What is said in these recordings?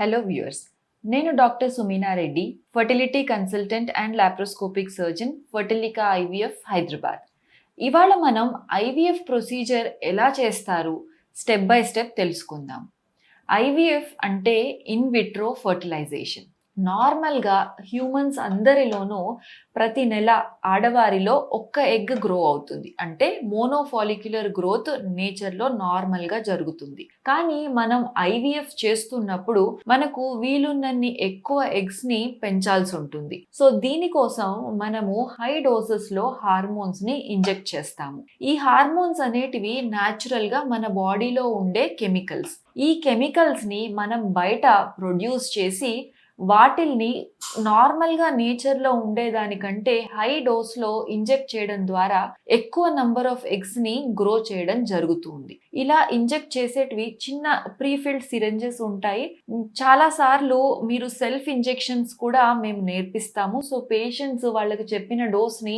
Hello viewers, నేను doctor Sumeena Reddy, fertility consultant and laparoscopic surgeon, Fertilica IVF Hyderabad. ఇవాళ మనం ఐవీఎఫ్ ప్రొసీజర్ ఎలా చేస్తారు స్టెప్ బై స్టెప్ తెలుసుకుందాం. ఐవీఎఫ్ అంటే ఇన్ విట్రో ఫర్టిలైజేషన్. నార్మల్గా హ్యూమన్స్ అందరిలోనూ ప్రతి నెల ఆడవారిలో ఒక్క ఎగ్ గ్రో అవుతుంది. అంటే మోనోఫాలిక్యులర్ గ్రోత్ నేచర్లో నార్మల్గా జరుగుతుంది. కానీ మనం ఐవీఎఫ్ చేస్తున్నప్పుడు మనకు వీలున్నన్ని ఎక్కువ ఎగ్స్ని పెంచాల్సి ఉంటుంది. సో దీనికోసం మనము హై డోసెస్లో హార్మోన్స్ని ఇంజెక్ట్ చేస్తాము. ఈ హార్మోన్స్ అనేటివి న్యాచురల్గా మన బాడీలో ఉండే కెమికల్స్. ఈ కెమికల్స్ని మనం బయట ప్రొడ్యూస్ చేసి వాటిల్ని నార్మల్గా నేచర్లో ఉండేదానికంటే హై డోస్లో ఇంజెక్ట్ చేయడం ద్వారా ఎక్కువ నంబర్ ఆఫ్ ఎగ్స్ని గ్రో చేయడం జరుగుతుంది. ఇలా ఇంజెక్ట్ చేసేటివి చిన్న ప్రీఫిల్డ్ సిరంజెస్ ఉంటాయి. చాలాసార్లు మీరు సెల్ఫ్ ఇంజెక్షన్స్ కూడా మేము నేర్పిస్తాము. సో పేషెంట్స్ వాళ్ళకి చెప్పిన డోస్ని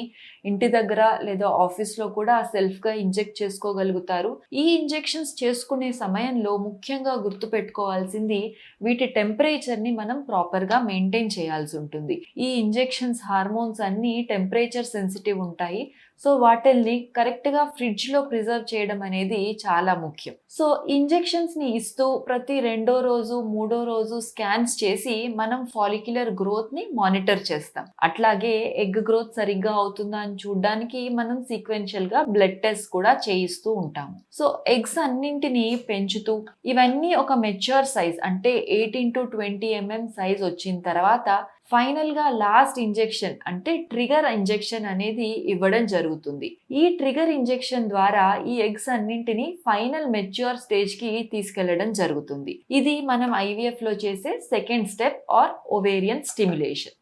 ఇంటి దగ్గర లేదా ఆఫీస్లో కూడా సెల్ఫ్గా ఇంజెక్ట్ చేసుకోగలుగుతారు. ఈ ఇంజెక్షన్స్ చేసుకునే సమయంలో ముఖ్యంగా గుర్తుపెట్టుకోవాల్సింది వీటి టెంపరేచర్ని మనం ప్రాపర్గా మెయింటైన్ చేయాల్సి ఉంటుంది. ఈ ఇంజెక్షన్స్ హార్మోన్స్ అన్నీ టెంపరేచర్ సెన్సిటివ్ ఉంటాయి. సో వాటిల్ని కరెక్ట్గా ఫ్రిడ్జ్లో ప్రిజర్వ్ చేయడం అనేది చాలా ముఖ్యం. సో ఇంజెక్షన్స్ని ఇస్తూ ప్రతి 2వ రోజు 3వ రోజు స్కాన్స్ చేసి మనం ఫాలిక్యులర్ గ్రోత్ని మానిటర్ చేస్తాం. అట్లాగే ఎగ్ గ్రోత్ సరిగ్గా అవుతుందా అని చూడడానికి మనం సీక్వెన్షియల్గా బ్లడ్ టెస్ట్ కూడా చేయిస్తూ ఉంటాము. సో ఎగ్స్ అన్నింటినీ పెంచుతూ ఇవన్నీ ఒక మెచ్యూర్ సైజ్ అంటే 18 to 20 mm సైజ్ వచ్చిన తర్వాత ఫైనల్గా లాస్ట్ ఇంజెక్షన్ అంటే ట్రిగర్ ఇంజెక్షన్ అనేది ఇవ్వడం జరుగుతుంది. ఈ ట్రిగర్ ఇంజెక్షన్ ద్వారా ఈ ఎగ్స్ అన్నింటినీ ఫైనల్ మెచ్యూర్ స్టేజ్కి తీసుకెళ్లడం జరుగుతుంది. ఇది మనం ఐవీఎఫ్లో చేసే second step are ovarian stimulation.